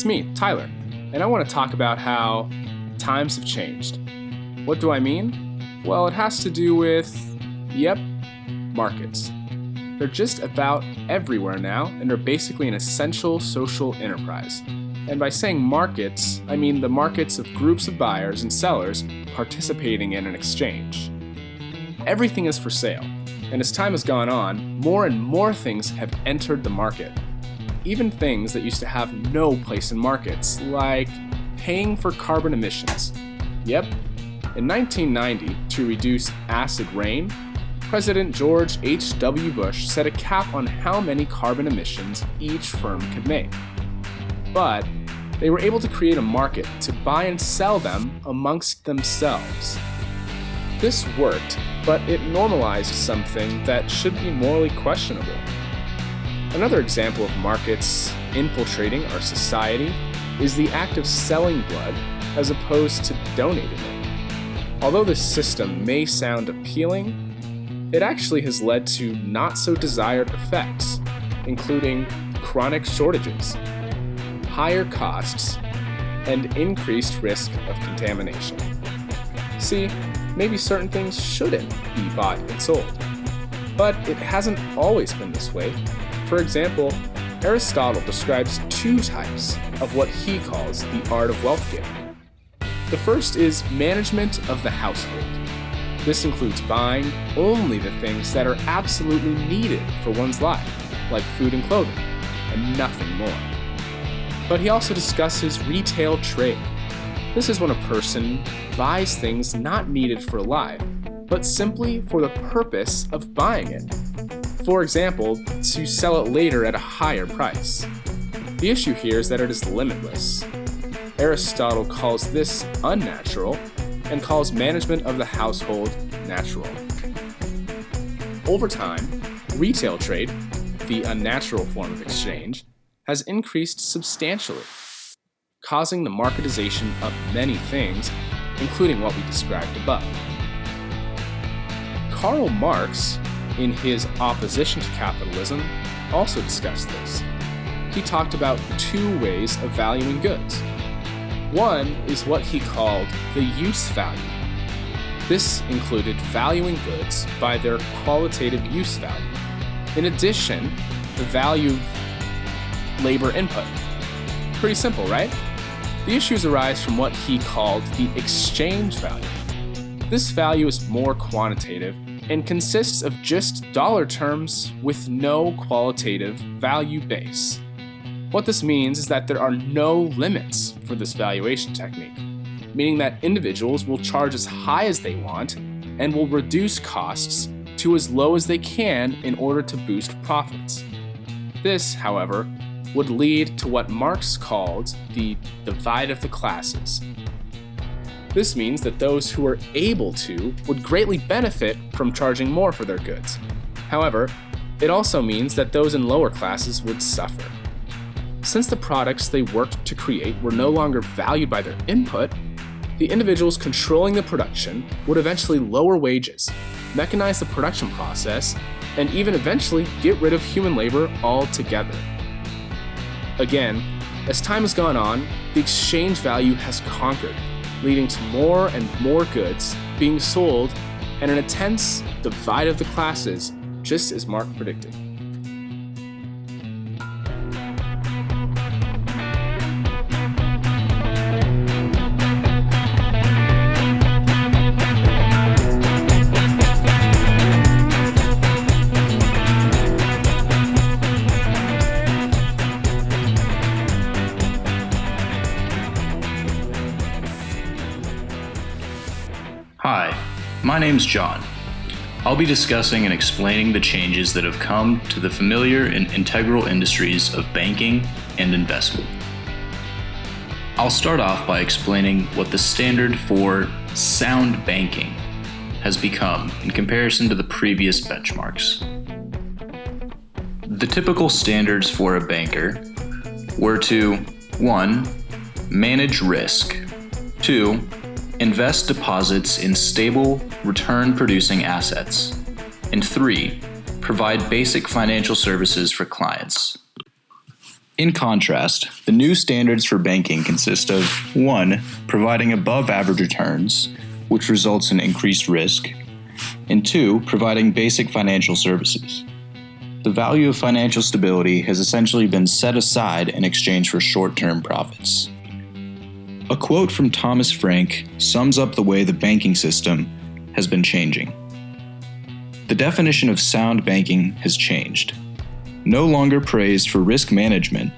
It's me, Tyler, and I want to talk about how times have changed. What do I mean? Well, it has to do with, markets. They're just about everywhere now, and are basically an essential social enterprise. And by saying markets, I mean the markets of groups of buyers and sellers participating in an exchange. Everything is for sale, and as time has gone on, more and more things have entered the market. Even things that used to have no place in markets, like paying for carbon emissions. Yep, in 1990, to reduce acid rain, President George H.W. Bush set a cap on how many carbon emissions each firm could make. But they were able to create a market to buy and sell them amongst themselves. This worked, but it normalized something that should be morally questionable. Another example of markets infiltrating our society is the act of selling blood as opposed to donating it. Although this system may sound appealing, it actually has led to not so desired effects, including chronic shortages, higher costs, and increased risk of contamination. See, maybe certain things shouldn't be bought and sold, but it hasn't always been this way. For example, Aristotle describes two types of what he calls the art of wealth giving. The first is management of the household. This includes buying only the things that are absolutely needed for one's life, like food and clothing, and nothing more. But he also discusses retail trade. This is when a person buys things not needed for life, but simply for the purpose of buying it. For example, to sell it later at a higher price. The issue here is that it is limitless. Aristotle calls this unnatural and calls management of the household natural. Over time, retail trade, the unnatural form of exchange, has increased substantially, causing the marketization of many things, including what we described above. Karl Marx, in his opposition to capitalism, also discussed this. He talked about two ways of valuing goods. One is what he called the use value. This included valuing goods by their qualitative use value. In addition, the value of labor input. Pretty simple, right? The issues arise from what he called the exchange value. This value is more quantitative and consists of just dollar terms with no qualitative value base. What this means is that there are no limits for this valuation technique, meaning that individuals will charge as high as they want and will reduce costs to as low as they can in order to boost profits. This, however, would lead to what Marx called the divide of the classes. This means that those who are able to would greatly benefit from charging more for their goods. However, it also means that those in lower classes would suffer. Since the products they worked to create were no longer valued by their input, the individuals controlling the production would eventually lower wages, mechanize the production process, and even eventually get rid of human labor altogether. Again, as time has gone on, the exchange value has conquered, leading to more and more goods being sold and an intense divide of the classes, just as Marx predicted. Hi, my name's John. I'll be discussing and explaining the changes that have come to the familiar and integral industries of banking and investment. I'll start off by explaining what the standard for sound banking has become in comparison to the previous benchmarks. The typical standards for a banker were to 1. Manage risk, 2. Invest deposits in stable, return-producing assets, and 3. Provide basic financial services for clients. In contrast, the new standards for banking consist of 1. Providing above-average returns, which results in increased risk, and 2. Providing basic financial services. The value of financial stability has essentially been set aside in exchange for short-term profits. A quote from Thomas Frank sums up the way the banking system has been changing. The definition of sound banking has changed. No longer praised for risk management,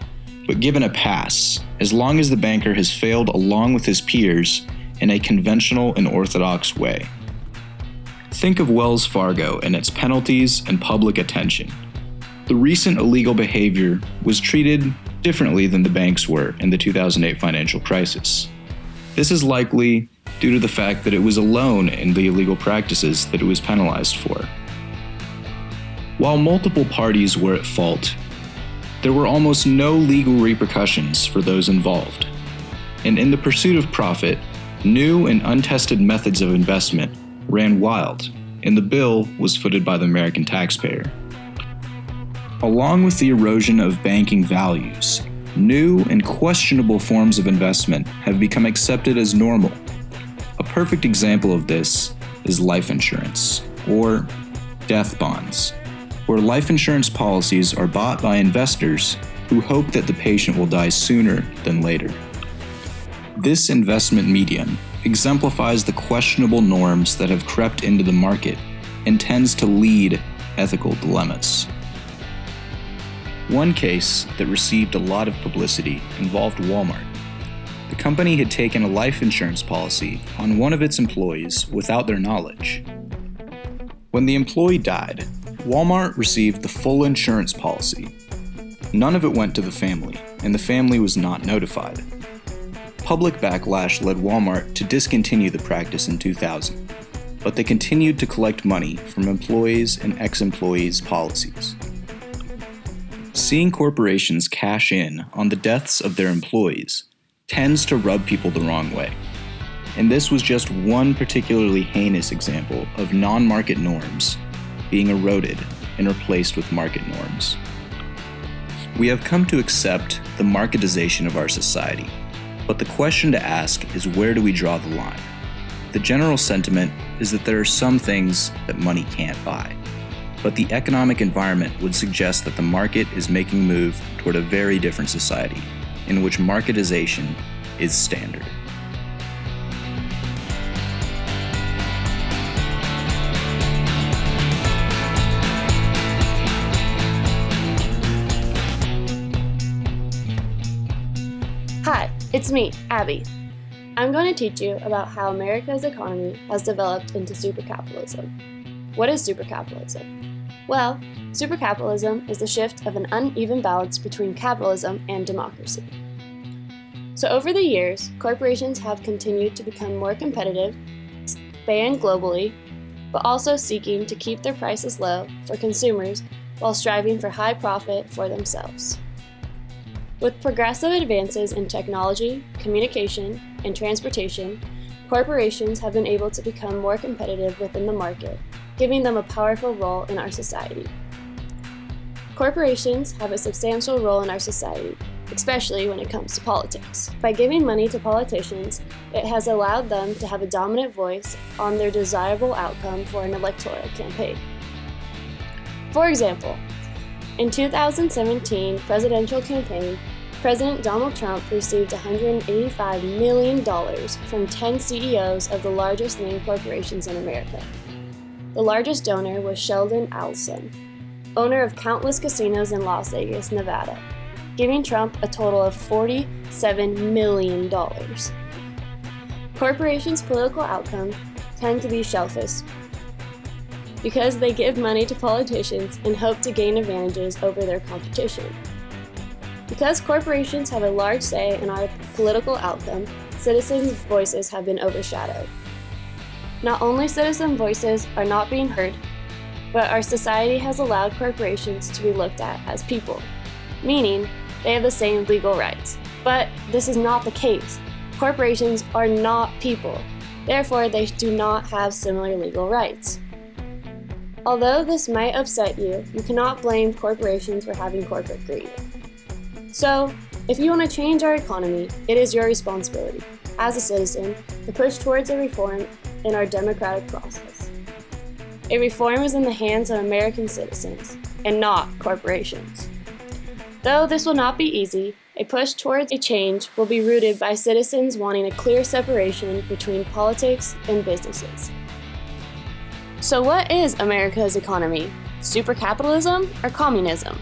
but given a pass as long as the banker has failed along with his peers in a conventional and orthodox way. Think of Wells Fargo and its penalties and public attention. The recent illegal behavior was treated differently than the banks were in the 2008 financial crisis. This is likely due to the fact that it was alone in the illegal practices that it was penalized for. While multiple parties were at fault, there were almost no legal repercussions for those involved. And in the pursuit of profit, new and untested methods of investment ran wild, and the bill was footed by the American taxpayer. Along with the erosion of banking values, new and questionable forms of investment have become accepted as normal. A perfect example of this is life insurance, or death bonds, where life insurance policies are bought by investors who hope that the patient will die sooner than later. This investment medium exemplifies the questionable norms that have crept into the market and tends to lead ethical dilemmas. One case that received a lot of publicity involved Walmart. The company had taken a life insurance policy on one of its employees without their knowledge. When the employee died, Walmart received the full insurance policy. None of it went to the family, and the family was not notified. Public backlash led Walmart to discontinue the practice in 2000, but they continued to collect money from employees and ex-employees' policies. Seeing corporations cash in on the deaths of their employees tends to rub people the wrong way. And this was just one particularly heinous example of non-market norms being eroded and replaced with market norms. We have come to accept the marketization of our society, but the question to ask is, where do we draw the line? The general sentiment is that there are some things that money can't buy, but the economic environment would suggest that the market is making a move toward a very different society, in which marketization is standard. Hi, it's me, Abby. I'm going to teach you about how America's economy has developed into supercapitalism. What is supercapitalism? Well, supercapitalism is the shift of an uneven balance between capitalism and democracy. So over the years, corporations have continued to become more competitive, expand globally, but also seeking to keep their prices low for consumers while striving for high profit for themselves. With progressive advances in technology, communication, and transportation, corporations have been able to become more competitive within the market, giving them a powerful role in our society. Corporations have a substantial role in our society, especially when it comes to politics. By giving money to politicians, it has allowed them to have a dominant voice on their desirable outcome for an electoral campaign. For example, in 2017 presidential campaign, President Donald Trump received $185 million from 10 CEOs of the largest named corporations in America. The largest donor was Sheldon Adelson, owner of countless casinos in Las Vegas, Nevada, giving Trump a total of $47 million. Corporations' political outcomes tend to be selfish because they give money to politicians and hope to gain advantages over their competition. Because corporations have a large say in our political outcome, citizens' voices have been overshadowed. Not only citizen voices are not being heard, but our society has allowed corporations to be looked at as people, meaning they have the same legal rights. But this is not the case. Corporations are not people, therefore they do not have similar legal rights. Although this might upset you, you cannot blame corporations for having corporate greed. So, if you want to change our economy, it is your responsibility, as a citizen, to push towards a reform in our democratic process. A reform is in the hands of American citizens, and not corporations. Though this will not be easy, a push towards a change will be rooted by citizens wanting a clear separation between politics and businesses. So what is America's economy? Supercapitalism or communism?